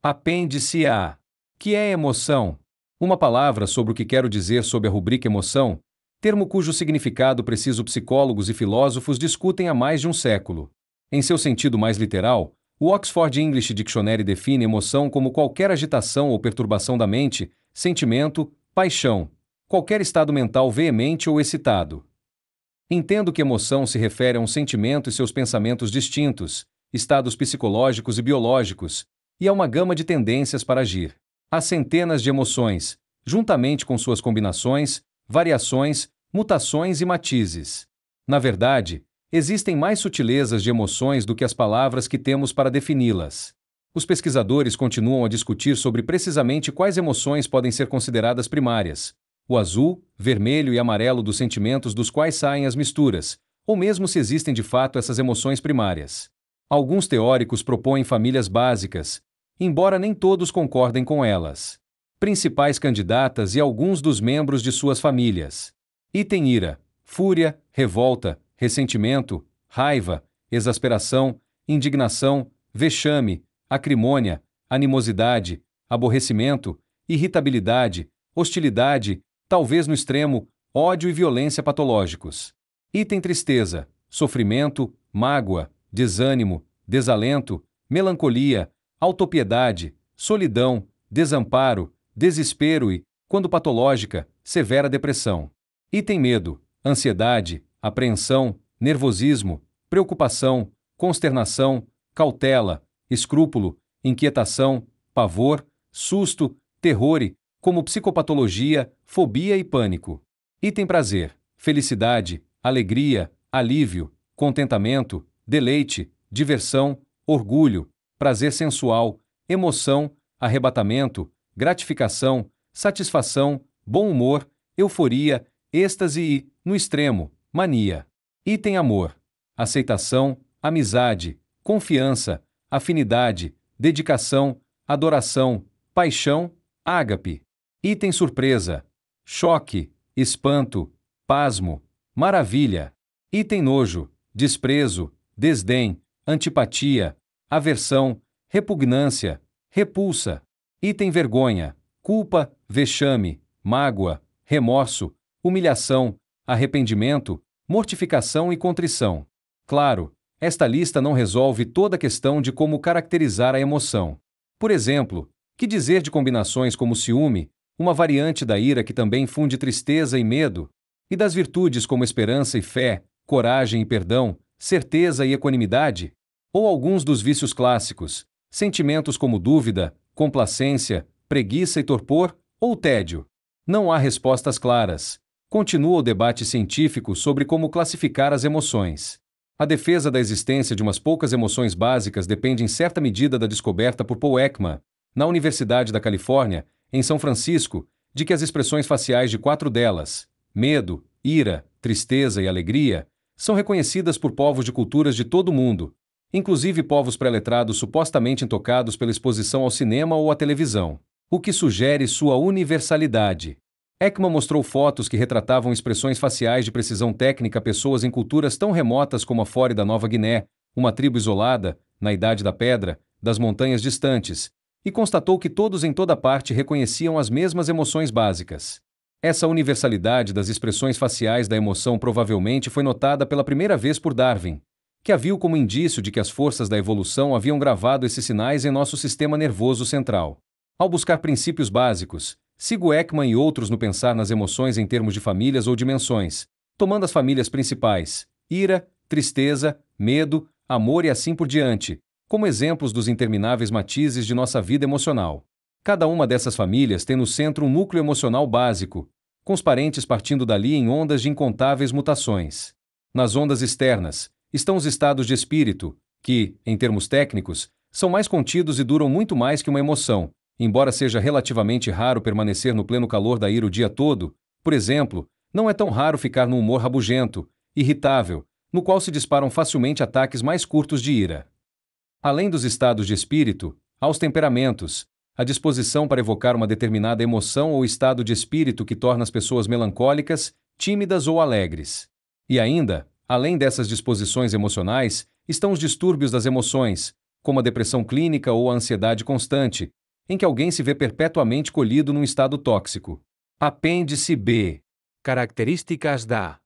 Apêndice A. Que é emoção? Uma palavra sobre o que quero dizer sob a rubrica emoção, termo cujo significado preciso psicólogos e filósofos discutem há mais de um século. Em seu sentido mais literal, o Oxford English Dictionary define emoção como qualquer agitação ou perturbação da mente, sentimento, paixão, qualquer estado mental veemente ou excitado. Entendo que emoção se refere a um sentimento e seus pensamentos distintos, estados psicológicos e biológicos, e a uma gama de tendências para agir. Há centenas de emoções, juntamente com suas combinações, variações, mutações e matizes. Na verdade, existem mais sutilezas de emoções do que as palavras que temos para defini-las. Os pesquisadores continuam a discutir sobre precisamente quais emoções podem ser consideradas primárias: o azul, vermelho e amarelo dos sentimentos dos quais saem as misturas, ou mesmo se existem de fato essas emoções primárias. Alguns teóricos propõem famílias básicas, embora nem todos concordem com elas. Principais candidatas e alguns dos membros de suas famílias. Item ira, fúria, revolta, ressentimento, raiva, exasperação, indignação, vexame, acrimônia, animosidade, aborrecimento, irritabilidade, hostilidade, talvez no extremo, ódio e violência patológicos. Item tristeza, sofrimento, mágoa, desânimo, desalento, melancolia, autopiedade, solidão, desamparo, desespero e, quando patológica, severa depressão. Item medo, ansiedade, apreensão, nervosismo, preocupação, consternação, cautela, escrúpulo, inquietação, pavor, susto, terror e, como psicopatologia, fobia e pânico. Item prazer, felicidade, alegria, alívio, contentamento, deleite, diversão, orgulho, prazer sensual, emoção, arrebatamento, gratificação, satisfação, bom humor, euforia, êxtase e, no extremo, mania. Item amor, aceitação, amizade, confiança, afinidade, dedicação, adoração, paixão, ágape. Item surpresa, choque, espanto, pasmo, maravilha. Item nojo, desprezo, desdém, antipatia, aversão, repugnância, repulsa. Item vergonha, culpa, vexame, mágoa, remorso, humilhação, arrependimento, mortificação e contrição. Claro, esta lista não resolve toda a questão de como caracterizar a emoção. Por exemplo, que dizer de combinações como ciúme, uma variante da ira que também funde tristeza e medo, e das virtudes como esperança e fé, coragem e perdão, certeza e equanimidade? Ou alguns dos vícios clássicos, sentimentos como dúvida, complacência, preguiça e torpor, ou tédio? Não há respostas claras. Continua o debate científico sobre como classificar as emoções. A defesa da existência de umas poucas emoções básicas depende em certa medida da descoberta por Paul Ekman, na Universidade da Califórnia, em São Francisco, de que as expressões faciais de 4 delas, medo, ira, tristeza e alegria, são reconhecidas por povos de culturas de todo o mundo, inclusive povos pré-letrados supostamente intocados pela exposição ao cinema ou à televisão, o que sugere sua universalidade. Ekman mostrou fotos que retratavam expressões faciais de precisão técnica a pessoas em culturas tão remotas como a Fore da Nova Guiné, uma tribo isolada, na Idade da Pedra, das montanhas distantes, e constatou que todos em toda parte reconheciam as mesmas emoções básicas. Essa universalidade das expressões faciais da emoção provavelmente foi notada pela primeira vez por Darwin, que a viu como indício de que as forças da evolução haviam gravado esses sinais em nosso sistema nervoso central. Ao buscar princípios básicos, sigo Ekman e outros no pensar nas emoções em termos de famílias ou dimensões, tomando as famílias principais, ira, tristeza, medo, amor e assim por diante, como exemplos dos intermináveis matizes de nossa vida emocional. Cada uma dessas famílias tem no centro um núcleo emocional básico, com os parentes partindo dali em ondas de incontáveis mutações. Nas ondas externas, estão os estados de espírito, que, em termos técnicos, são mais contidos e duram muito mais que uma emoção, embora seja relativamente raro permanecer no pleno calor da ira o dia todo. Por exemplo, não é tão raro ficar num humor rabugento, irritável, no qual se disparam facilmente ataques mais curtos de ira. Além dos estados de espírito, há os temperamentos, a disposição para evocar uma determinada emoção ou estado de espírito que torna as pessoas melancólicas, tímidas ou alegres. E ainda, além dessas disposições emocionais, estão os distúrbios das emoções, como a depressão clínica ou a ansiedade constante, em que alguém se vê perpetuamente colhido num estado tóxico. Apêndice B. Características da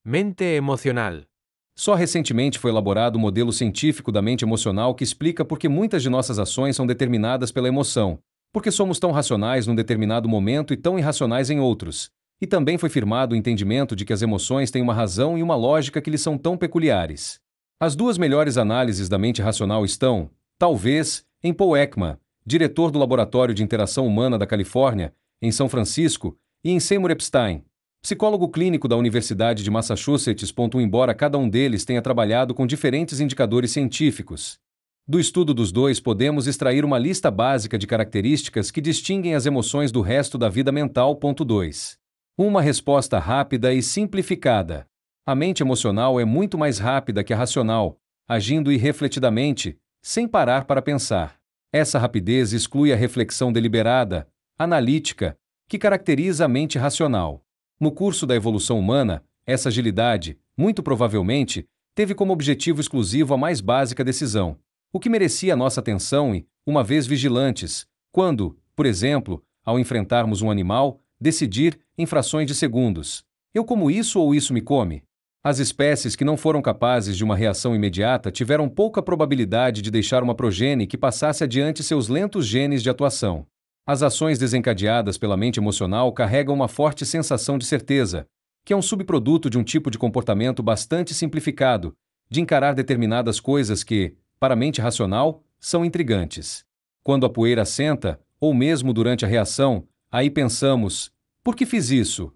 mente emocional. Só recentemente foi elaborado o modelo científico da mente emocional que explica por que muitas de nossas ações são determinadas pela emoção, porque somos tão racionais num determinado momento e tão irracionais em outros. E também foi firmado o entendimento de que as emoções têm uma razão e uma lógica que lhes são tão peculiares. As duas melhores análises da mente racional estão, talvez, em Paul Ekman, diretor do Laboratório de Interação Humana da Califórnia, em São Francisco, e em Seymour Epstein, psicólogo clínico da Universidade de Massachusetts. Embora cada um deles tenha trabalhado com diferentes indicadores científicos. Do estudo dos dois podemos extrair uma lista básica de características que distinguem as emoções do resto da vida mental. 2. Uma resposta rápida e simplificada. A mente emocional é muito mais rápida que a racional, agindo irrefletidamente, sem parar para pensar. Essa rapidez exclui a reflexão deliberada, analítica, que caracteriza a mente racional. No curso da evolução humana, essa agilidade, muito provavelmente, teve como objetivo exclusivo a mais básica decisão, o que merecia nossa atenção e, uma vez vigilantes, quando, por exemplo, ao enfrentarmos um animal, decidir, em frações de segundos: eu como isso ou isso me come? As espécies que não foram capazes de uma reação imediata tiveram pouca probabilidade de deixar uma progenie que passasse adiante seus lentos genes de atuação. As ações desencadeadas pela mente emocional carregam uma forte sensação de certeza, que é um subproduto de um tipo de comportamento bastante simplificado, de encarar determinadas coisas que, para a mente racional, são intrigantes. Quando a poeira assenta, ou mesmo durante a reação, aí pensamos: por que fiz isso?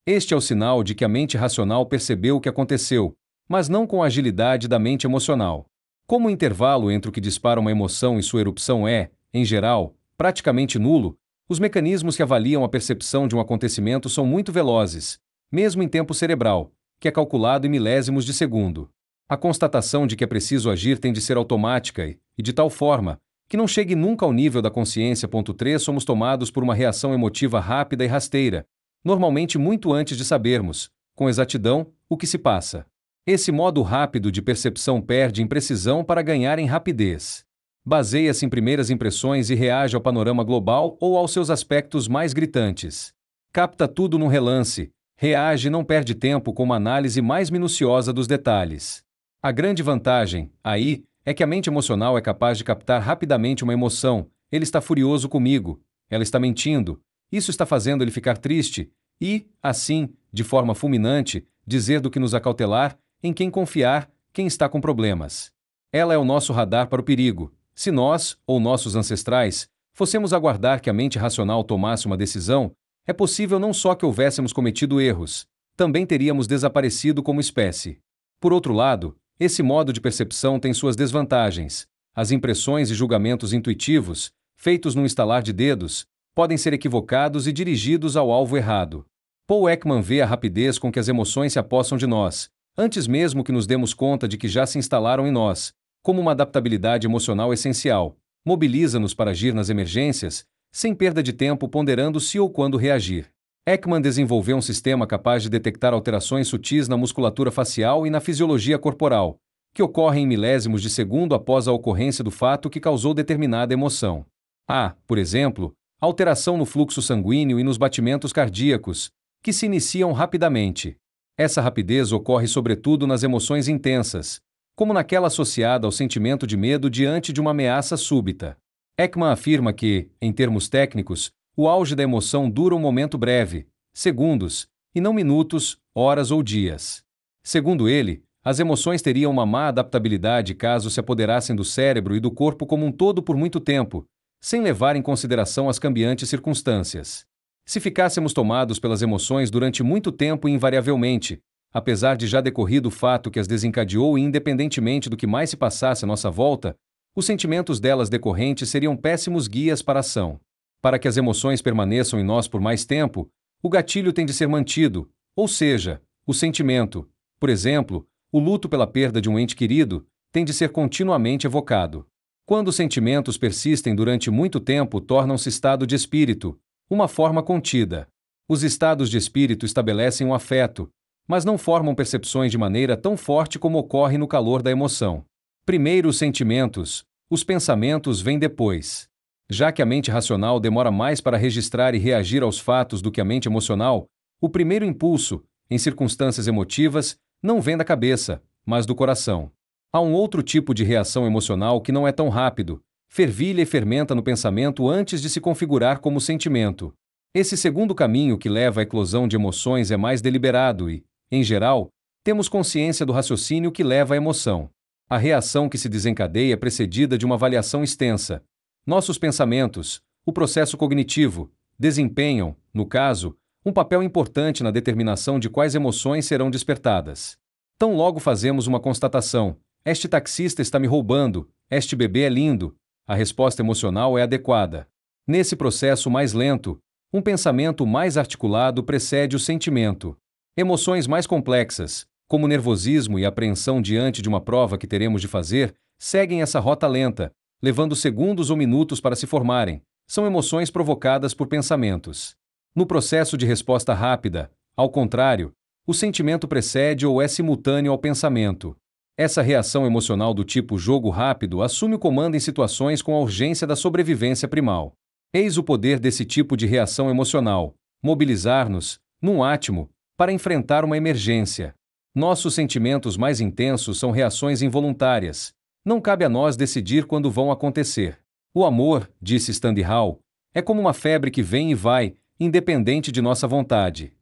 Este é o sinal de que a mente racional percebeu o que aconteceu, mas não com a agilidade da mente emocional. Como o intervalo entre o que dispara uma emoção e sua erupção é, em geral, praticamente nulo, os mecanismos que avaliam a percepção de um acontecimento são muito velozes, mesmo em tempo cerebral, que é calculado em milésimos de segundo. A constatação de que é preciso agir tem de ser automática e de tal forma que não chegue nunca ao nível da consciência. 3. Somos tomados por uma reação emotiva rápida e rasteira, normalmente muito antes de sabermos, com exatidão, o que se passa. Esse modo rápido de percepção perde em precisão para ganhar em rapidez. Baseia-se em primeiras impressões e reage ao panorama global ou aos seus aspectos mais gritantes. Capta tudo num relance, reage e não perde tempo com uma análise mais minuciosa dos detalhes. A grande vantagem, aí, é que a mente emocional é capaz de captar rapidamente uma emoção: ele está furioso comigo, ela está mentindo, isso está fazendo ele ficar triste, e, assim, de forma fulminante, dizer do que nos acautelar, em quem confiar, quem está com problemas. Ela é o nosso radar para o perigo. Se nós, ou nossos ancestrais, fossemos aguardar que a mente racional tomasse uma decisão, é possível não só que houvéssemos cometido erros, também teríamos desaparecido como espécie. Por outro lado, esse modo de percepção tem suas desvantagens. As impressões e julgamentos intuitivos, feitos num estalar de dedos, podem ser equivocados e dirigidos ao alvo errado. Paul Ekman vê a rapidez com que as emoções se apossam de nós, antes mesmo que nos demos conta de que já se instalaram em nós, como uma adaptabilidade emocional essencial. Mobiliza-nos para agir nas emergências, sem perda de tempo ponderando se ou quando reagir. Ekman desenvolveu um sistema capaz de detectar alterações sutis na musculatura facial e na fisiologia corporal, que ocorrem em milésimos de segundo após a ocorrência do fato que causou determinada emoção. Há, por exemplo, alteração no fluxo sanguíneo e nos batimentos cardíacos, que se iniciam rapidamente. Essa rapidez ocorre sobretudo nas emoções intensas, como naquela associada ao sentimento de medo diante de uma ameaça súbita. Ekman afirma que, em termos técnicos, o auge da emoção dura um momento breve, segundos, e não minutos, horas ou dias. Segundo ele, as emoções teriam uma má adaptabilidade caso se apoderassem do cérebro e do corpo como um todo por muito tempo, sem levar em consideração as cambiantes circunstâncias. Se ficássemos tomados pelas emoções durante muito tempo e invariavelmente, apesar de já decorrido o fato que as desencadeou e independentemente do que mais se passasse à nossa volta, os sentimentos delas decorrentes seriam péssimos guias para a ação. Para que as emoções permaneçam em nós por mais tempo, o gatilho tem de ser mantido, ou seja, o sentimento, por exemplo, o luto pela perda de um ente querido, tem de ser continuamente evocado. Quando os sentimentos persistem durante muito tempo, tornam-se estado de espírito, uma forma contida. Os estados de espírito estabelecem um afeto, mas não formam percepções de maneira tão forte como ocorre no calor da emoção. Primeiro os sentimentos, Os pensamentos vêm depois. Já que a mente racional demora mais para registrar e reagir aos fatos do que a mente emocional, o primeiro impulso, em circunstâncias emotivas, não vem da cabeça, mas do coração. Há um outro tipo de reação emocional que não é tão rápido, fervilha e fermenta no pensamento antes de se configurar como sentimento. Esse segundo caminho que leva à eclosão de emoções é mais deliberado e, em geral, temos consciência do raciocínio que leva à emoção. A reação que se desencadeia é precedida de uma avaliação extensa. Nossos pensamentos, o processo cognitivo, desempenham, no caso, um papel importante na determinação de quais emoções serão despertadas. Tão logo fazemos uma constatação: este taxista está me roubando, este bebê é lindo, a resposta emocional é adequada. Nesse processo mais lento, um pensamento mais articulado precede o sentimento. Emoções mais complexas, como nervosismo e apreensão diante de uma prova que teremos de fazer, seguem essa rota lenta, levando segundos ou minutos para se formarem. São emoções provocadas por pensamentos. No processo de resposta rápida, ao contrário, o sentimento precede ou é simultâneo ao pensamento. Essa reação emocional do tipo jogo rápido assume o comando em situações com a urgência da sobrevivência primal. Eis o poder desse tipo de reação emocional: mobilizar-nos, num átimo, para enfrentar uma emergência. Nossos sentimentos mais intensos são reações involuntárias. Não cabe a nós decidir quando vão acontecer. O amor, disse Standihal, é como uma febre que vem e vai, independente de nossa vontade.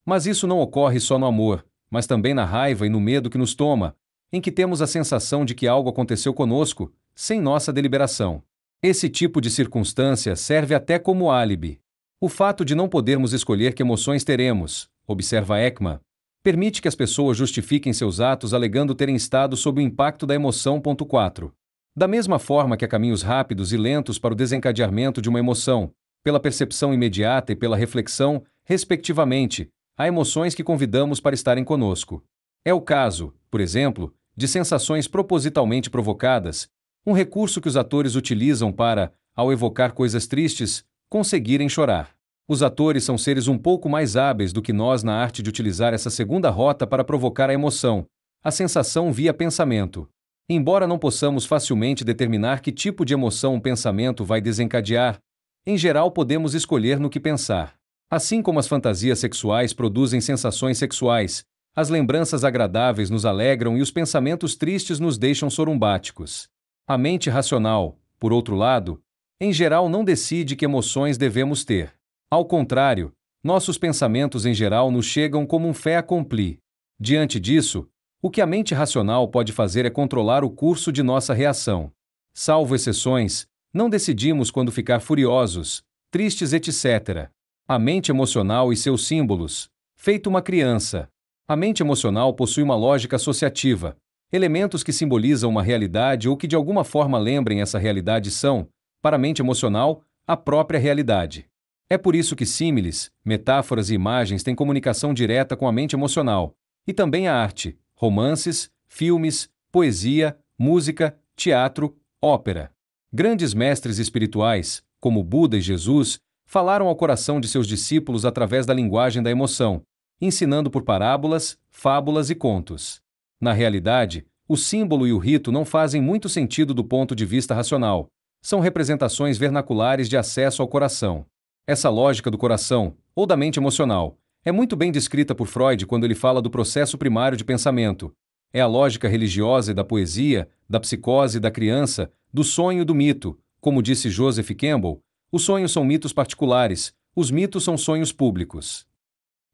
Mas isso não ocorre só no amor, mas também na raiva e no medo que nos toma, em que temos a sensação de que algo aconteceu conosco, sem nossa deliberação. Esse tipo de circunstância serve até como álibi. O fato de não podermos escolher que emoções teremos, observa Ekman, permite que as pessoas justifiquem seus atos alegando terem estado sob o impacto da emoção. 4. Da mesma forma que há caminhos rápidos e lentos para o desencadeamento de uma emoção, pela percepção imediata e pela reflexão, respectivamente, há emoções que convidamos para estarem conosco. É o caso, por exemplo, de sensações propositalmente provocadas, um recurso que os atores utilizam para, ao evocar coisas tristes, conseguirem chorar. Os atores são seres um pouco mais hábeis do que nós na arte de utilizar essa segunda rota para provocar a emoção, a sensação via pensamento. Embora não possamos facilmente determinar que tipo de emoção um pensamento vai desencadear, em geral podemos escolher no que pensar. Assim como as fantasias sexuais produzem sensações sexuais, as lembranças agradáveis nos alegram e os pensamentos tristes nos deixam sorumbáticos. A mente racional, por outro lado, em geral não decide que emoções devemos ter. Ao contrário, nossos pensamentos em geral nos chegam como um fait accompli. Diante disso, o que a mente racional pode fazer é controlar o curso de nossa reação. Salvo exceções, não decidimos quando ficar furiosos, tristes, etc. A mente emocional e seus símbolos. Feito uma criança. A mente emocional possui uma lógica associativa. Elementos que simbolizam uma realidade ou que de alguma forma lembrem essa realidade são, para a mente emocional, a própria realidade. É por isso que símiles, metáforas e imagens têm comunicação direta com a mente emocional, e também a arte, romances, filmes, poesia, música, teatro, ópera. Grandes mestres espirituais, como Buda e Jesus, falaram ao coração de seus discípulos através da linguagem da emoção, ensinando por parábolas, fábulas e contos. Na realidade, o símbolo e o rito não fazem muito sentido do ponto de vista racional. São representações vernaculares de acesso ao coração. Essa lógica do coração, ou da mente emocional, é muito bem descrita por Freud quando ele fala do processo primário de pensamento. É a lógica religiosa e da poesia, da psicose da criança, do sonho e do mito. Como disse Joseph Campbell, os sonhos são mitos particulares, os mitos são sonhos públicos.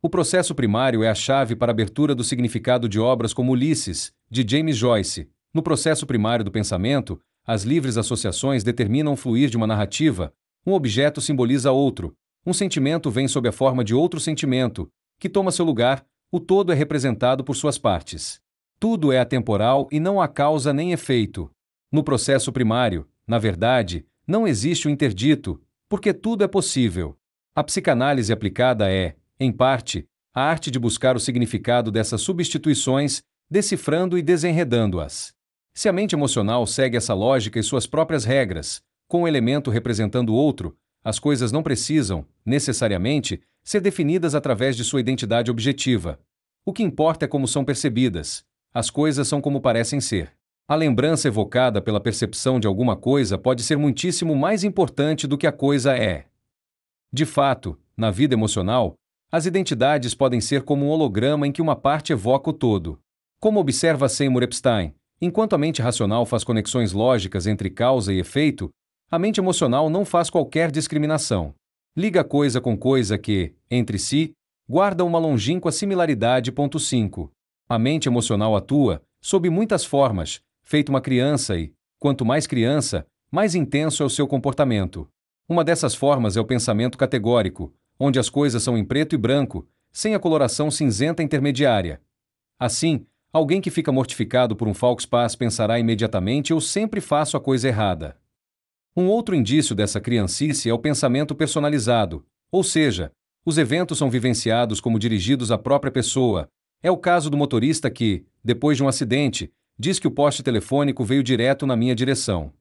O processo primário é a chave para a abertura do significado de obras como Ulisses, de James Joyce. No processo primário do pensamento, as livres associações determinam o fluir de uma narrativa, um objeto simboliza outro, um sentimento vem sob a forma de outro sentimento, que toma seu lugar, o todo é representado por suas partes. Tudo é atemporal e não há causa nem efeito. No processo primário, na verdade, não existe o interdito, porque tudo é possível. A psicanálise aplicada é, em parte, a arte de buscar o significado dessas substituições, decifrando e desenredando-as. Se a mente emocional segue essa lógica e suas próprias regras, com um elemento representando o outro, as coisas não precisam, necessariamente, ser definidas através de sua identidade objetiva. O que importa é como são percebidas. As coisas são como parecem ser. A lembrança evocada pela percepção de alguma coisa pode ser muitíssimo mais importante do que a coisa é. De fato, na vida emocional, as identidades podem ser como um holograma em que uma parte evoca o todo. Como observa Seymour Epstein, enquanto a mente racional faz conexões lógicas entre causa e efeito, a mente emocional não faz qualquer discriminação. Liga coisa com coisa que, entre si, guardam uma longínqua similaridade. 5. A mente emocional atua, sob muitas formas, feito uma criança e, quanto mais criança, mais intenso é o seu comportamento. Uma dessas formas é o pensamento categórico, onde as coisas são em preto e branco, sem a coloração cinzenta intermediária. Assim, alguém que fica mortificado por um faux pas pensará imediatamente: eu sempre faço a coisa errada. Um outro indício dessa criancice é o pensamento personalizado, ou seja, os eventos são vivenciados como dirigidos à própria pessoa. É o caso do motorista que, depois de um acidente, diz que o poste telefônico veio direto na minha direção.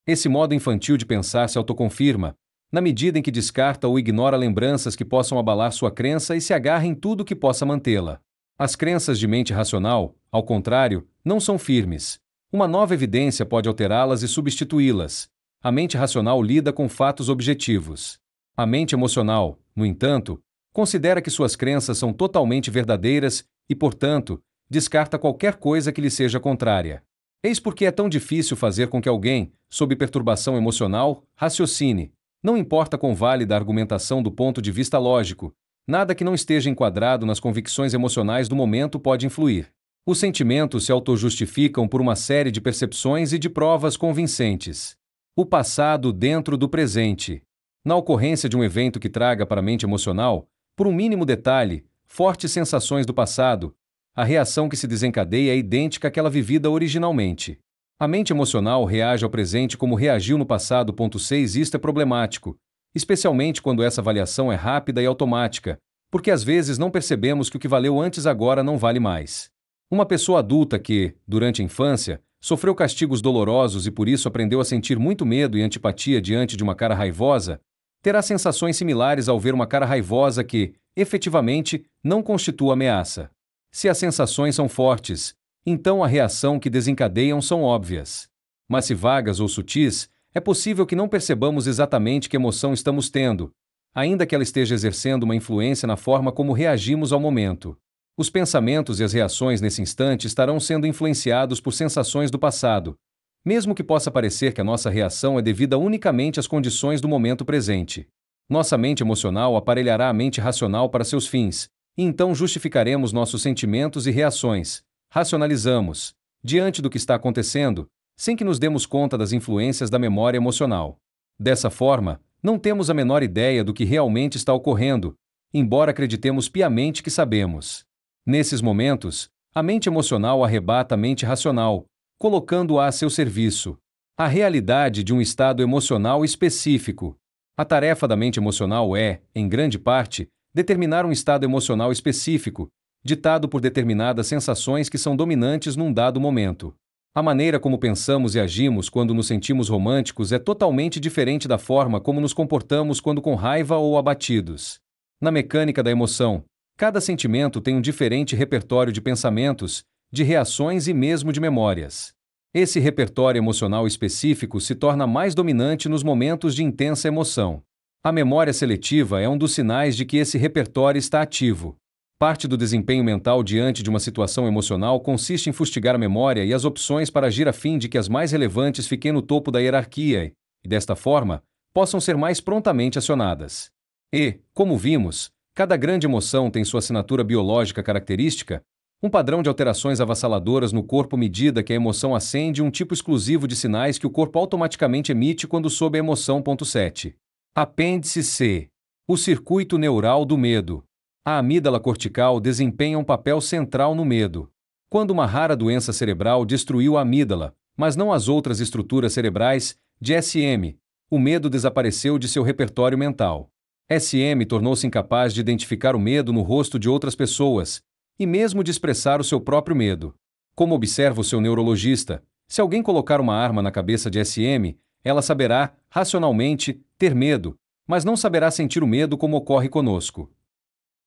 Esse modo infantil de pensar se autoconfirma, na medida em que descarta ou ignora lembranças que possam abalar sua crença e se agarra em tudo que possa mantê-la. As crenças de mente racional, ao contrário, não são firmes. Uma nova evidência pode alterá-las e substituí-las. A mente racional lida com fatos objetivos. A mente emocional, no entanto, considera que suas crenças são totalmente verdadeiras e, portanto, descarta qualquer coisa que lhe seja contrária. Eis porque é tão difícil fazer com que alguém, sob perturbação emocional, raciocine. Não importa quão válida a argumentação do ponto de vista lógico, nada que não esteja enquadrado nas convicções emocionais do momento pode influir. Os sentimentos se autojustificam por uma série de percepções e de provas convincentes. O passado dentro do presente. Na ocorrência de um evento que traga para a mente emocional, por um mínimo detalhe, fortes sensações do passado, a reação que se desencadeia é idêntica àquela vivida originalmente. A mente emocional reage ao presente como reagiu no passado. 6. Isto é problemático, especialmente quando essa avaliação é rápida e automática, porque às vezes não percebemos que o que valeu antes agora não vale mais. Uma pessoa adulta que, durante a infância, sofreu castigos dolorosos e por isso aprendeu a sentir muito medo e antipatia diante de uma cara raivosa, terá sensações similares ao ver uma cara raivosa que, efetivamente, não constitua ameaça. Se as sensações são fortes, então a reação que desencadeiam são óbvias. Mas se vagas ou sutis, é possível que não percebamos exatamente que emoção estamos tendo, ainda que ela esteja exercendo uma influência na forma como reagimos ao momento. Os pensamentos e as reações nesse instante estarão sendo influenciados por sensações do passado, mesmo que possa parecer que a nossa reação é devida unicamente às condições do momento presente. Nossa mente emocional aparelhará a mente racional para seus fins, e então justificaremos nossos sentimentos e reações. Racionalizamos, diante do que está acontecendo, sem que nos demos conta das influências da memória emocional. Dessa forma, não temos a menor ideia do que realmente está ocorrendo, embora acreditemos piamente que sabemos. Nesses momentos, a mente emocional arrebata a mente racional, colocando-a a seu serviço. A realidade de um estado emocional específico. A tarefa da mente emocional é, em grande parte, determinar um estado emocional específico, ditado por determinadas sensações que são dominantes num dado momento. A maneira como pensamos e agimos quando nos sentimos românticos é totalmente diferente da forma como nos comportamos quando com raiva ou abatidos. Na mecânica da emoção, cada sentimento tem um diferente repertório de pensamentos, de reações e mesmo de memórias. Esse repertório emocional específico se torna mais dominante nos momentos de intensa emoção. A memória seletiva é um dos sinais de que esse repertório está ativo. Parte do desempenho mental diante de uma situação emocional consiste em fustigar a memória e as opções para agir a fim de que as mais relevantes fiquem no topo da hierarquia e, desta forma, possam ser mais prontamente acionadas. E, como vimos, cada grande emoção tem sua assinatura biológica característica, um padrão de alterações avassaladoras no corpo à medida que a emoção ascende e um tipo exclusivo de sinais que o corpo automaticamente emite quando sob a emoção. 7. Apêndice C. O circuito neural do medo. A amígdala cortical desempenha um papel central no medo. Quando uma rara doença cerebral destruiu a amígdala, mas não as outras estruturas cerebrais, de SM, o medo desapareceu de seu repertório mental. SM tornou-se incapaz de identificar o medo no rosto de outras pessoas, e mesmo de expressar o seu próprio medo. Como observa o seu neurologista, se alguém colocar uma arma na cabeça de SM, ela saberá, racionalmente, ter medo, mas não saberá sentir o medo como ocorre conosco.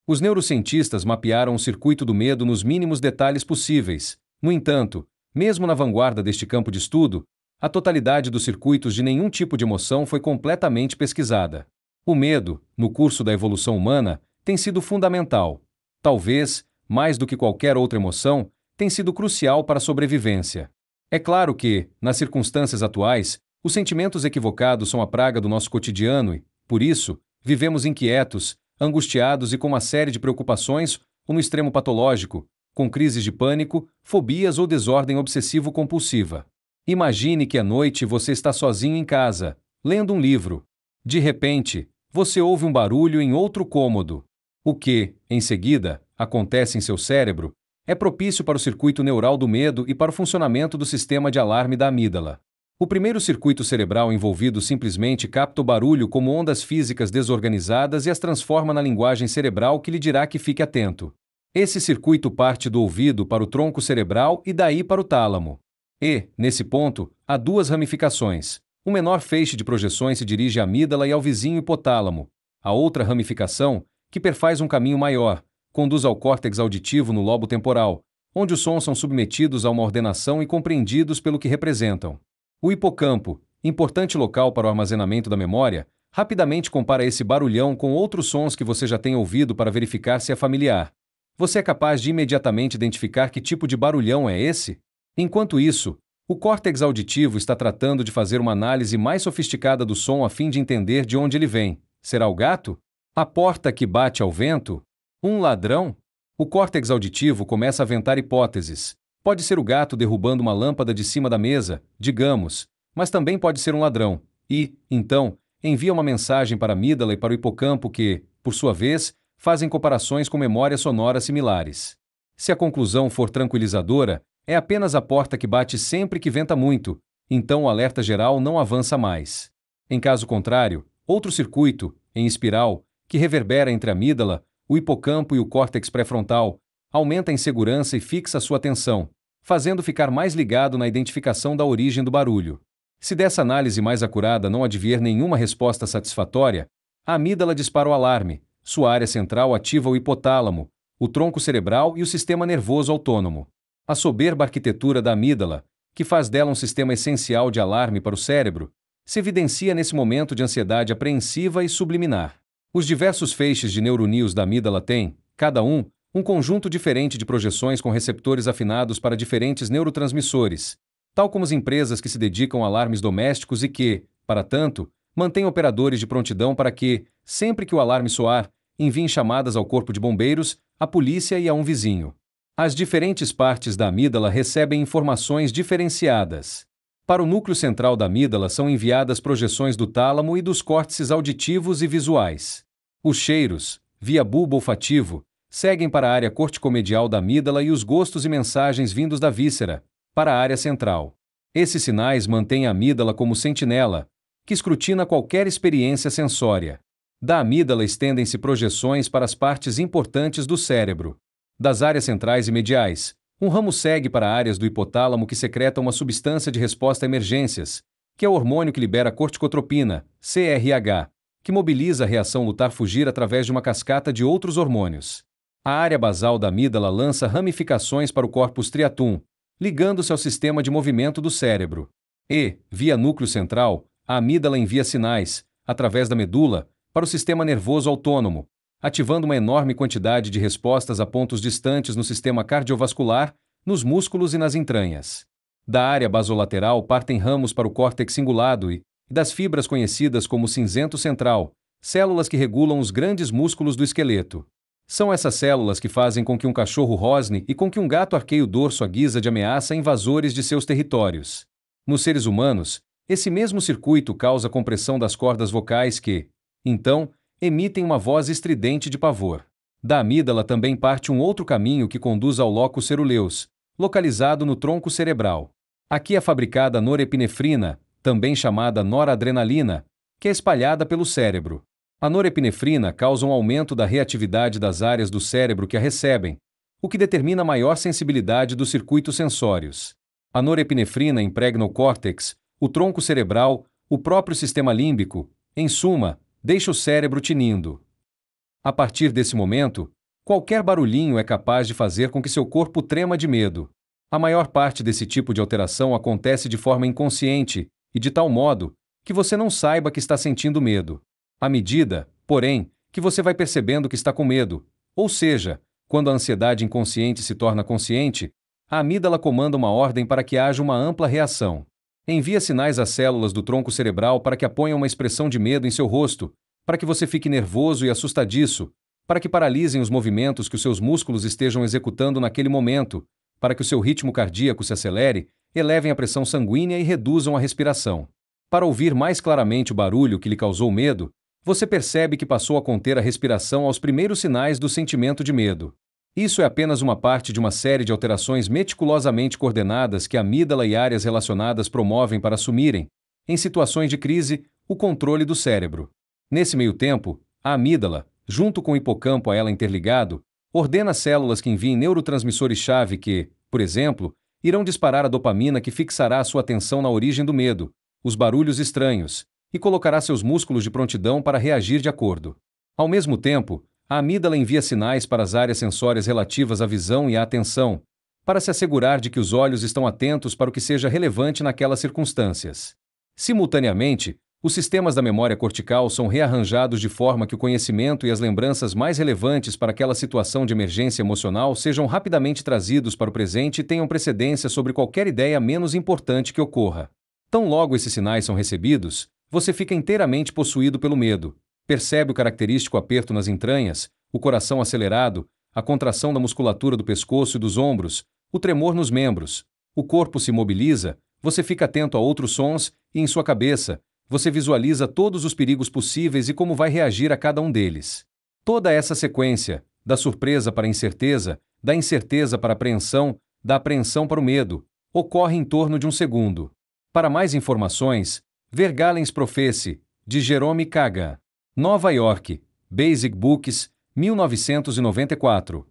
Os neurocientistas mapearam o circuito do medo nos mínimos detalhes possíveis. No entanto, Mesmo na vanguarda deste campo de estudo, a totalidade dos circuitos de nenhum tipo de emoção foi completamente pesquisada. O medo, no curso da evolução humana, tem sido fundamental. Talvez, mais do que qualquer outra emoção, tem sido crucial para a sobrevivência. É claro que, nas circunstâncias atuais, os sentimentos equivocados são a praga do nosso cotidiano e, por isso, vivemos inquietos, angustiados e com uma série de preocupações, ou no extremo patológico, com crises de pânico, fobias ou desordem obsessivo-compulsiva. Imagine que à noite você está sozinho em casa, lendo um livro. De repente, você ouve um barulho em outro cômodo. O que, em seguida, acontece em seu cérebro, é propício para o circuito neural do medo e para o funcionamento do sistema de alarme da amígdala. O primeiro circuito cerebral envolvido simplesmente capta o barulho como ondas físicas desorganizadas e as transforma na linguagem cerebral que lhe dirá que fique atento. Esse circuito parte do ouvido para o tronco cerebral e daí para o tálamo. E, nesse ponto, há duas ramificações. O menor feixe de projeções se dirige à amígdala e ao vizinho hipotálamo. A outra ramificação, que perfaz um caminho maior, conduz ao córtex auditivo no lobo temporal, onde os sons são submetidos a uma ordenação e compreendidos pelo que representam. O hipocampo, importante local para o armazenamento da memória, rapidamente compara esse barulhão com outros sons que você já tem ouvido para verificar se é familiar. Você é capaz de imediatamente identificar que tipo de barulhão é esse? Enquanto isso, o córtex auditivo está tratando de fazer uma análise mais sofisticada do som a fim de entender de onde ele vem. Será o gato? A porta que bate ao vento? Um ladrão? O córtex auditivo começa a aventar hipóteses. Pode ser o gato derrubando uma lâmpada de cima da mesa, digamos, mas também pode ser um ladrão, e, então, envia uma mensagem para a amígdala e para o hipocampo que, por sua vez, fazem comparações com memórias sonoras similares. Se a conclusão for tranquilizadora, é apenas a porta que bate sempre que venta muito, então o alerta geral não avança mais. Em caso contrário, outro circuito, em espiral, que reverbera entre a amígdala, o hipocampo e o córtex pré-frontal, aumenta a insegurança e fixa sua atenção, fazendo ficar mais ligado na identificação da origem do barulho. Se dessa análise mais acurada não advier nenhuma resposta satisfatória, a amígdala dispara o alarme, sua área central ativa o hipotálamo, o tronco cerebral e o sistema nervoso autônomo. A soberba arquitetura da amígdala, que faz dela um sistema essencial de alarme para o cérebro, se evidencia nesse momento de ansiedade apreensiva e subliminar. Os diversos feixes de neuroníons da amígdala têm, cada um conjunto diferente de projeções com receptores afinados para diferentes neurotransmissores, tal como as empresas que se dedicam a alarmes domésticos e que, para tanto, mantêm operadores de prontidão para que, sempre que o alarme soar, enviem chamadas ao corpo de bombeiros, à polícia e a um vizinho. As diferentes partes da amígdala recebem informações diferenciadas. Para o núcleo central da amígdala são enviadas projeções do tálamo e dos córtices auditivos e visuais. Os cheiros, via bulbo olfativo, seguem para a área corticomedial da amígdala e os gostos e mensagens vindos da víscera, para a área central. Esses sinais mantêm a amígdala como sentinela, que escrutina qualquer experiência sensória. Da amígdala estendem-se projeções para as partes importantes do cérebro. Das áreas centrais e mediais, um ramo segue para áreas do hipotálamo que secreta uma substância de resposta a emergências, que é o hormônio que libera corticotropina, CRH, que mobiliza a reação lutar-fugir através de uma cascata de outros hormônios. A área basal da amígdala lança ramificações para o corpus striatum, ligando-se ao sistema de movimento do cérebro. E, via núcleo central, a amígdala envia sinais, através da medula, para o sistema nervoso autônomo, ativando uma enorme quantidade de respostas a pontos distantes no sistema cardiovascular, nos músculos e nas entranhas. Da área basolateral partem ramos para o córtex cingulado e das fibras conhecidas como cinzento central, células que regulam os grandes músculos do esqueleto. São essas células que fazem com que um cachorro rosne e com que um gato arqueie o dorso à guisa de ameaça a invasores de seus territórios. Nos seres humanos, esse mesmo circuito causa compressão das cordas vocais que, então, emitem uma voz estridente de pavor. Da amígdala também parte um outro caminho que conduz ao locus ceruleus, localizado no tronco cerebral. Aqui é fabricada a norepinefrina, também chamada noradrenalina, que é espalhada pelo cérebro. A norepinefrina causa um aumento da reatividade das áreas do cérebro que a recebem, o que determina maior sensibilidade dos circuitos sensórios. A norepinefrina impregna o córtex, o tronco cerebral, o próprio sistema límbico, em suma, deixa o cérebro tinindo. A partir desse momento, qualquer barulhinho é capaz de fazer com que seu corpo trema de medo. A maior parte desse tipo de alteração acontece de forma inconsciente e de tal modo que você não saiba que está sentindo medo. À medida, porém, que você vai percebendo que está com medo, ou seja, quando a ansiedade inconsciente se torna consciente, a amígdala comanda uma ordem para que haja uma ampla reação. Envia sinais às células do tronco cerebral para que aponham uma expressão de medo em seu rosto, para que você fique nervoso e assustadiço, para que paralisem os movimentos que os seus músculos estejam executando naquele momento, para que o seu ritmo cardíaco se acelere, elevem a pressão sanguínea e reduzam a respiração. Para ouvir mais claramente o barulho que lhe causou medo, você percebe que passou a conter a respiração aos primeiros sinais do sentimento de medo. Isso é apenas uma parte de uma série de alterações meticulosamente coordenadas que a amígdala e áreas relacionadas promovem para assumirem, em situações de crise, o controle do cérebro. Nesse meio tempo, a amígdala, junto com o hipocampo a ela interligado, ordena células que enviem neurotransmissores-chave que, por exemplo, irão disparar a dopamina que fixará a sua atenção na origem do medo, os barulhos estranhos, e colocará seus músculos de prontidão para reagir de acordo. Ao mesmo tempo, a amígdala envia sinais para as áreas sensórias relativas à visão e à atenção, para se assegurar de que os olhos estão atentos para o que seja relevante naquelas circunstâncias. Simultaneamente, os sistemas da memória cortical são rearranjados de forma que o conhecimento e as lembranças mais relevantes para aquela situação de emergência emocional sejam rapidamente trazidos para o presente e tenham precedência sobre qualquer ideia menos importante que ocorra. Tão logo esses sinais são recebidos, você fica inteiramente possuído pelo medo. Percebe o característico aperto nas entranhas, o coração acelerado, a contração da musculatura do pescoço e dos ombros, o tremor nos membros. O corpo se mobiliza, você fica atento a outros sons e, em sua cabeça, você visualiza todos os perigos possíveis e como vai reagir a cada um deles. Toda essa sequência, da surpresa para a incerteza, da incerteza para a apreensão, da apreensão para o medo, ocorre em torno de um segundo. Para mais informações, ver Galen's Prophecy, de Jerome Kagan. Nova York, Basic Books, 1994.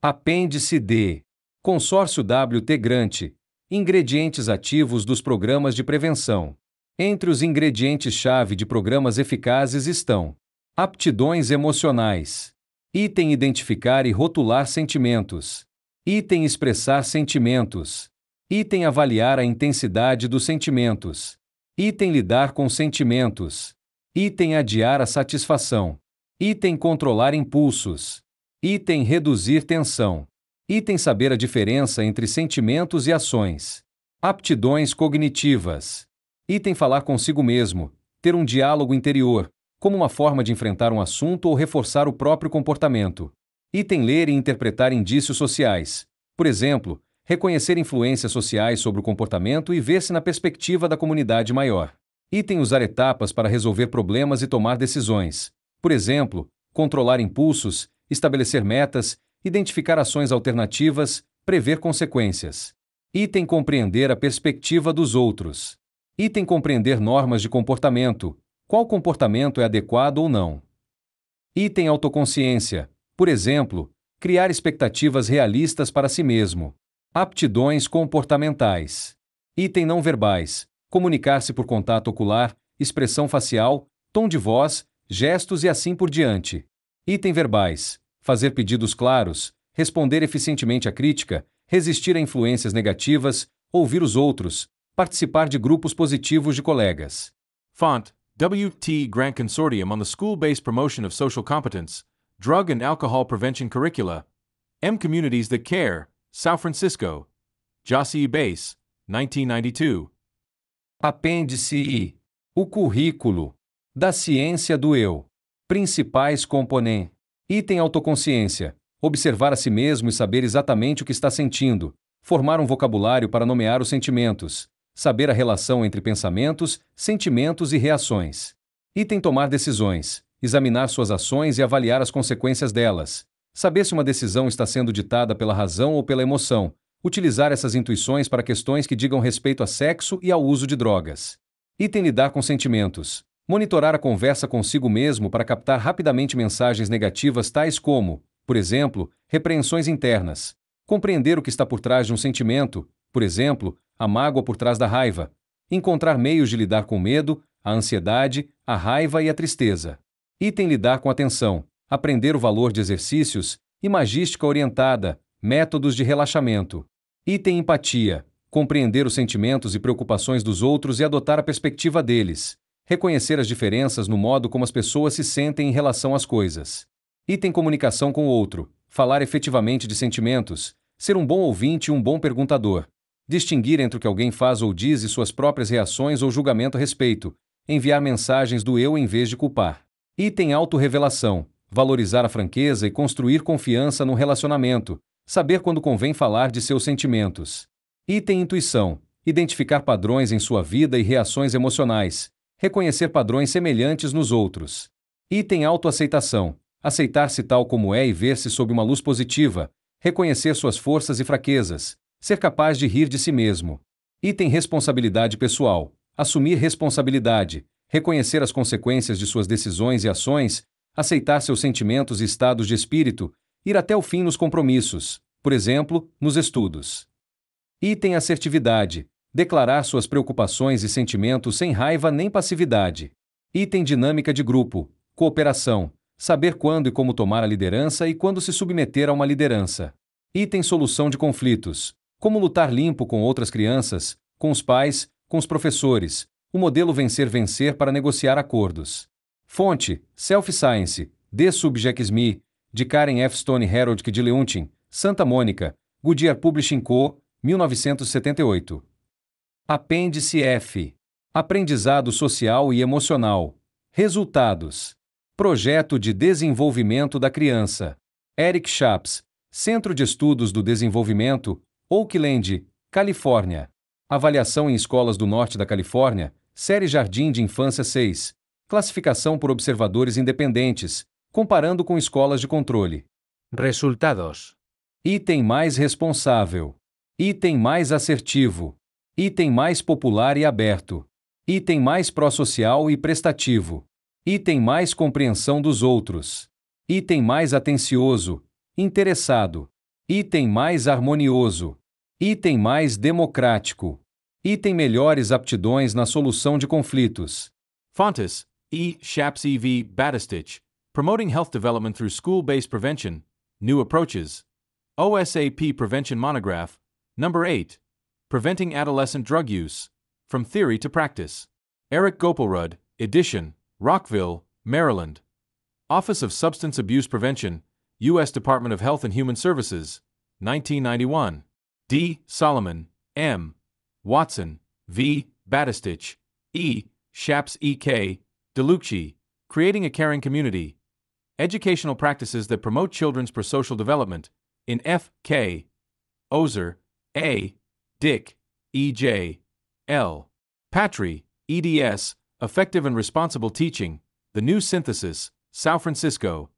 Apêndice D. Consórcio W.T. Grant. Ingredientes ativos dos programas de prevenção. Entre os ingredientes-chave de programas eficazes estão: aptidões emocionais. Item identificar e rotular sentimentos. Item expressar sentimentos. Item avaliar a intensidade dos sentimentos. Item lidar com sentimentos. Item adiar a satisfação. Item controlar impulsos. Item reduzir tensão. Item saber a diferença entre sentimentos e ações. Aptidões cognitivas. Item falar consigo mesmo, ter um diálogo interior, como uma forma de enfrentar um assunto ou reforçar o próprio comportamento. Item ler e interpretar indícios sociais. Por exemplo, reconhecer influências sociais sobre o comportamento e ver-se na perspectiva da comunidade maior. Item usar etapas para resolver problemas e tomar decisões. Por exemplo, controlar impulsos, estabelecer metas, identificar ações alternativas, prever consequências. Item compreender a perspectiva dos outros. Item compreender normas de comportamento. Qual comportamento é adequado ou não? Item autoconsciência. Por exemplo, criar expectativas realistas para si mesmo. Aptidões comportamentais. Item não verbais. Comunicar-se por contato ocular, expressão facial, tom de voz, gestos e assim por diante. Item verbais. Fazer pedidos claros, responder eficientemente à crítica, resistir a influências negativas, ouvir os outros, participar de grupos positivos de colegas. Font, W.T. Grant Consortium on the School-Based Promotion of Social Competence, Drug and Alcohol Prevention Curricula, M. Communities That Care, São Francisco. Jossie Bass, 1992. Apêndice I. O currículo. Da ciência do eu. Principais componentes. Item autoconsciência. Observar a si mesmo e saber exatamente o que está sentindo. Formar um vocabulário para nomear os sentimentos. Saber a relação entre pensamentos, sentimentos e reações. Item tomar decisões. Examinar suas ações e avaliar as consequências delas. Saber se uma decisão está sendo ditada pela razão ou pela emoção. Utilizar essas intuições para questões que digam respeito a sexo e ao uso de drogas. Item lidar com sentimentos. Monitorar a conversa consigo mesmo para captar rapidamente mensagens negativas tais como, por exemplo, repreensões internas. Compreender o que está por trás de um sentimento, por exemplo, a mágoa por trás da raiva. Encontrar meios de lidar com o medo, a ansiedade, a raiva e a tristeza. Item lidar com a tensão. Aprender o valor de exercícios, imagística orientada, métodos de relaxamento. Item empatia. Compreender os sentimentos e preocupações dos outros e adotar a perspectiva deles. Reconhecer as diferenças no modo como as pessoas se sentem em relação às coisas. Item comunicação com o outro. Falar efetivamente de sentimentos. Ser um bom ouvinte e um bom perguntador. Distinguir entre o que alguém faz ou diz e suas próprias reações ou julgamento a respeito. Enviar mensagens do eu em vez de culpar. Item autorrevelação. Valorizar a franqueza e construir confiança no relacionamento. Saber quando convém falar de seus sentimentos. Item intuição. Identificar padrões em sua vida e reações emocionais. Reconhecer padrões semelhantes nos outros. Item autoaceitação. Aceitar-se tal como é e ver-se sob uma luz positiva. Reconhecer suas forças e fraquezas. Ser capaz de rir de si mesmo. Item responsabilidade pessoal. Assumir responsabilidade. Reconhecer as consequências de suas decisões e ações. Aceitar seus sentimentos e estados de espírito. Ir até o fim nos compromissos. Por exemplo, nos estudos. Item assertividade. Declarar suas preocupações e sentimentos sem raiva nem passividade. Item dinâmica de grupo. Cooperação. Saber quando e como tomar a liderança e quando se submeter a uma liderança. Item solução de conflitos. Como lutar limpo com outras crianças, com os pais, com os professores. O modelo vencer-vencer para negociar acordos. Fonte: Self-Science, The Subject Me, de Karen F. Stone Harold de Leuntin, Santa Mônica, Goodyear Publishing Co., 1978. Apêndice F. Aprendizado social e emocional. Resultados. Projeto de Desenvolvimento da Criança. Eric Chaps, Centro de Estudos do Desenvolvimento, Oakland, Califórnia. Avaliação em escolas do norte da Califórnia, série Jardim de Infância 6. Classificação por observadores independentes, comparando com escolas de controle. Resultados. Item mais responsável. Item mais assertivo. Item mais popular e aberto. Item mais pró-social e prestativo. Item mais compreensão dos outros. Item mais atencioso, interessado. Item mais harmonioso. Item mais democrático. Item melhores aptidões na solução de conflitos. Fontes: E. Shaps E. V. Batistich, Promoting Health Development Through School-Based Prevention, New Approaches. OSAP Prevention Monograph, Number 8. Preventing Adolescent Drug Use, From Theory to Practice. Eric Gopalrud, edition, Rockville, Maryland. Office of Substance Abuse Prevention, U.S. Department of Health and Human Services, 1991. D. Solomon, M. Watson, V. Batistich, E. Shaps E. K. DeLucci, Creating a Caring Community. Educational Practices that Promote Children's Prosocial Development, in F. K. Ozer, A. Dick, E. J. L. Patry, eds, Effective and Responsible Teaching, The New Synthesis, São Francisco.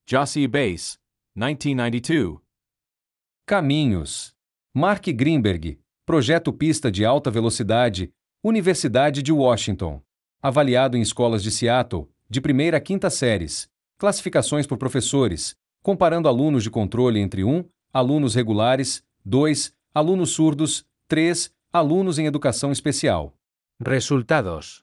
Jossie Bass, 1992. Caminhos. Mark Greenberg, Projeto Pista de Alta Velocidade, Universidade de Washington. Avaliado em escolas de Seattle, de primeira a quinta séries. Classificações por professores, comparando alunos de controle entre 1, alunos regulares, 2, alunos surdos, 3, alunos em educação especial. Resultados.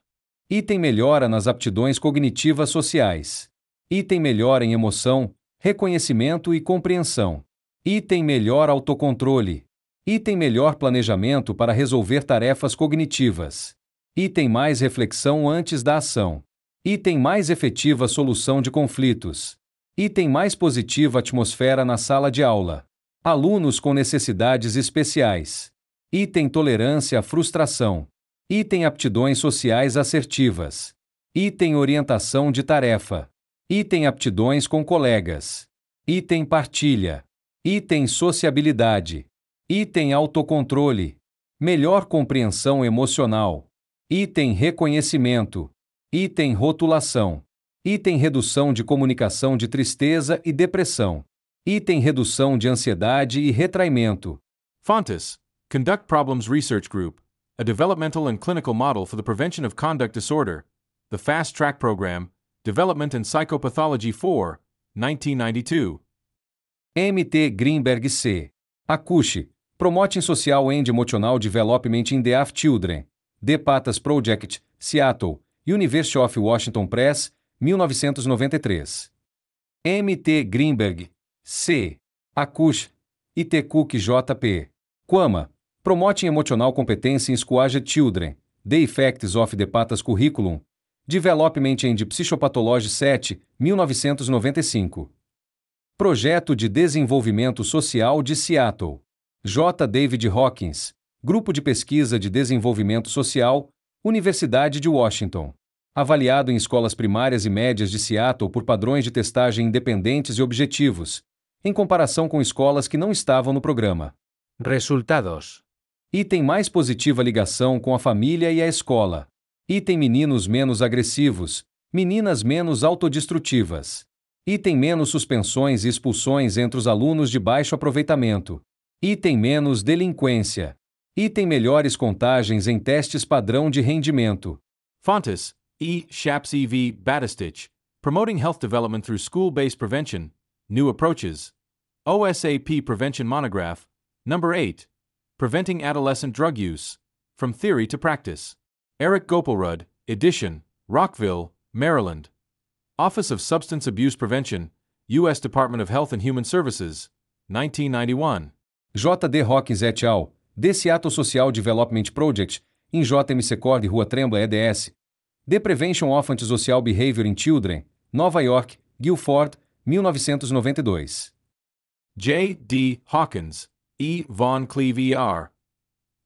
Item melhora nas aptidões cognitivas sociais. Item melhora em emoção, reconhecimento e compreensão. Item melhor autocontrole. Item melhor planejamento para resolver tarefas cognitivas. Item mais reflexão antes da ação. Item mais efetiva solução de conflitos. Item mais positiva atmosfera na sala de aula. Alunos com necessidades especiais. Item tolerância à frustração. Item aptidões sociais assertivas. Item orientação de tarefa. Item aptidões com colegas. Item partilha. Item sociabilidade. Item autocontrole. Melhor compreensão emocional. Item reconhecimento. Item rotulação. Item redução de comunicação de tristeza e depressão. Item redução de ansiedade e retraimento. Fontes: Conduct Problems Research Group, a developmental and clinical model for the prevention of conduct disorder, the Fast Track Program, Development and Psychopathology 4, 1992. M.T. Greenberg C. Akushi, Promoting Social and Emotional Development in Deaf Children, The Patas Project, Seattle, University of Washington Press, 1993. M.T. Greenberg C. Akushi, I.T. Cook J.P. QAMA, Promoting Emotional Competence in School-Aged Children, The Effects of the PATAS Curriculum, Development and Psychopathology 7, 1995. Projeto de Desenvolvimento Social de Seattle. J. David Hawkins, Grupo de Pesquisa de Desenvolvimento Social, Universidade de Washington. Avaliado em escolas primárias e médias de Seattle por padrões de testagem independentes e objetivos, em comparação com escolas que não estavam no programa. Resultados. Item mais positiva ligação com a família e a escola. Item meninos menos agressivos, meninas menos autodestrutivas. Item menos suspensões e expulsões entre os alunos de baixo aproveitamento. Item menos delinquência. Item melhores contagens em testes padrão de rendimento. Fontes, E. Shaps E.V. Batistich, Promoting Health Development Through School-Based Prevention, New Approaches. OSAP Prevention Monograph, Number 8. Preventing Adolescent Drug Use, From Theory to Practice. Eric Gopalrud, edition, Rockville, Maryland. Office of Substance Abuse Prevention, U.S. Department of Health and Human Services, 1991. J.D. Hawkins et al., The Seattle Social Development Project, em JMC Cord, Rua Trembla, EDS. The Prevention of Antisocial Behavior in Children, Nova York, Guilford, 1992. J.D. Hawkins, E. Von Cleve R.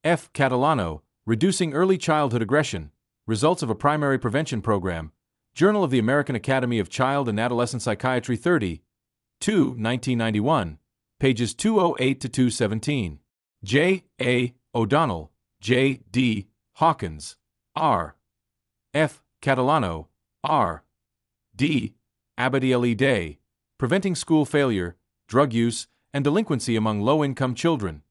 F. Catalano, Reducing Early Childhood Aggression, Results of a Primary Prevention Program, Journal of the American Academy of Child and Adolescent Psychiatry 30, 2, 1991, pages 208 to 217. J. A. O'Donnell, J. D. Hawkins, R. F. Catalano, R. D. Abadiel Day, Preventing School Failure, Drug Use, and Delinquency Among Low-Income Children,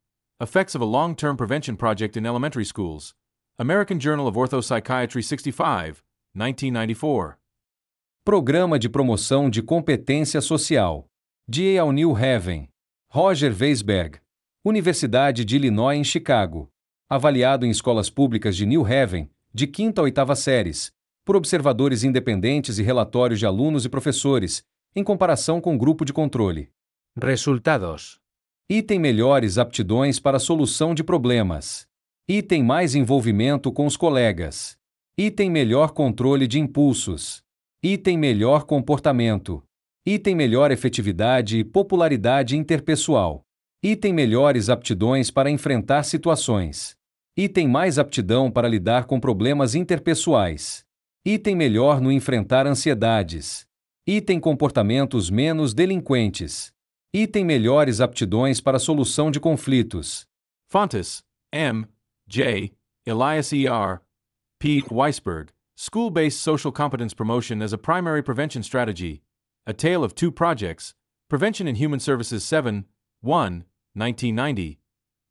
Effects of a Long-Term Prevention Project in Elementary Schools, American Journal of Orthopsychiatry 65, 1994. Programa de Promoção de Competência Social. D. A. New Haven. Roger Weisberg. Universidade de Illinois em Chicago. Avaliado em escolas públicas de New Haven, de 5ª a 8ª séries, por observadores independentes e relatórios de alunos e professores, em comparação com grupo de controle. Resultados. Item melhores aptidões para solução de problemas. Item mais envolvimento com os colegas. Item melhor controle de impulsos. Item melhor comportamento. Item melhor efetividade e popularidade interpessoal. Item melhores aptidões para enfrentar situações. Item mais aptidão para lidar com problemas interpessoais. Item melhor no enfrentar ansiedades. Item comportamentos menos delinquentes. Item melhores aptidões para solução de conflitos. Fontes, M. J. Elias E. R. P. Weisberg, School-Based Social Competence Promotion as a Primary Prevention Strategy, A Tale of Two Projects, Prevention in Human Services 7, 1, 1990,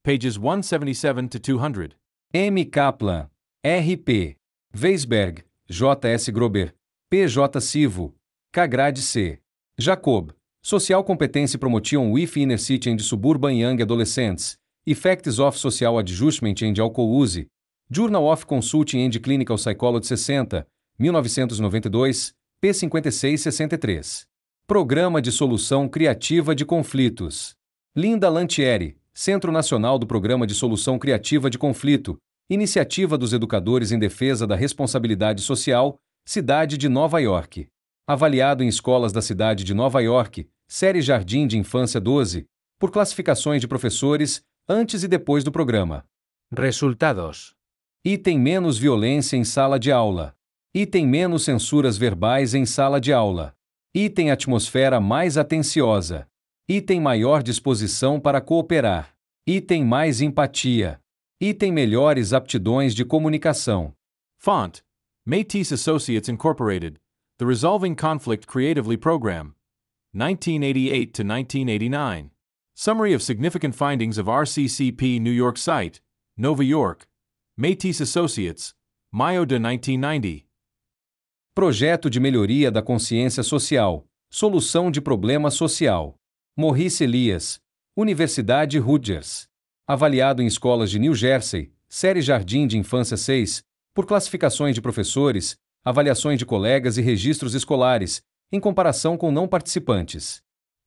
pages 177 to 200. M. Kaplan, R.P. Weisberg, J.S. Grober, P.J. Sivo, Cagrade C. Jacob, Social Competence Promotion with Inner City and Suburban Young Adolescents, Effects of Social Adjustment and Alcohol Use, Journal of Consulting and Clinical Psychology 60, 1992, p. 5663. Programa de Solução Criativa de Conflitos. Linda Lantieri, Centro Nacional do Programa de Solução Criativa de Conflito, Iniciativa dos Educadores em Defesa da Responsabilidade Social, Cidade de Nova York. Avaliado em escolas da cidade de Nova York, série Jardim de Infância 12, por classificações de professores, antes e depois do programa. Resultados. Item menos violência em sala de aula. Item menos censuras verbais em sala de aula. Item atmosfera mais atenciosa. Item maior disposição para cooperar. Item mais empatia. Item melhores aptidões de comunicação. Font, Métis Associates Incorporated, The Resolving Conflict Creatively Program, 1988 to 1989. Summary of Significant Findings of RCCP New York Site, Nova York. Métis Associates, Maio de 1990. Projeto de Melhoria da Consciência Social. Solução de Problema Social. Maurice Elias, Universidade Rutgers. Avaliado em escolas de New Jersey, série Jardim de Infância 6, por classificações de professores, avaliações de colegas e registros escolares, em comparação com não participantes.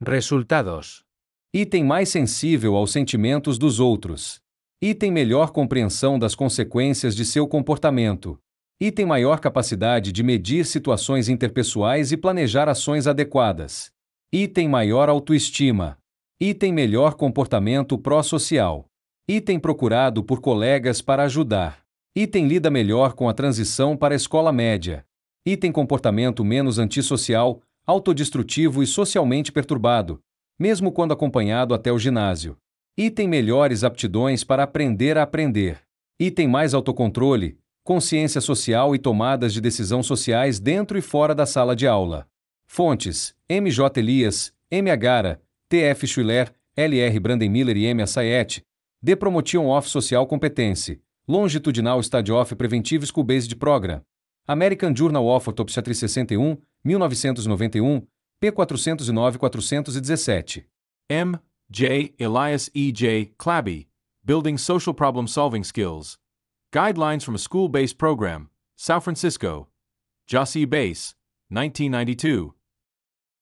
Resultados. Item mais sensível aos sentimentos dos outros. E tem melhor compreensão das consequências de seu comportamento. E tem maior capacidade de medir situações interpessoais e planejar ações adequadas. E tem maior autoestima. E tem melhor comportamento pró-social. E tem procurado por colegas para ajudar. E tem lida melhor com a transição para a escola média. E tem comportamento menos antissocial, autodestrutivo e socialmente perturbado, mesmo quando acompanhado até o ginásio. E tem melhores aptidões para aprender a aprender. E tem mais autocontrole, consciência social e tomadas de decisão sociais dentro e fora da sala de aula. Fontes: M. J. Elias, M. Agara, T. F. Schuyler, L. R. Brandenmiller e M. Assayet. The Promotion of Social Competence. Longitudinal Study of Preventive School-Based Program. American Journal of Orthopediatry 61, 1991, p. 409-417. M. J. Elias E. J. Clabby, Building Social Problem Solving Skills. Guidelines from a School-Based Program, São Francisco. Jossey Base, 1992.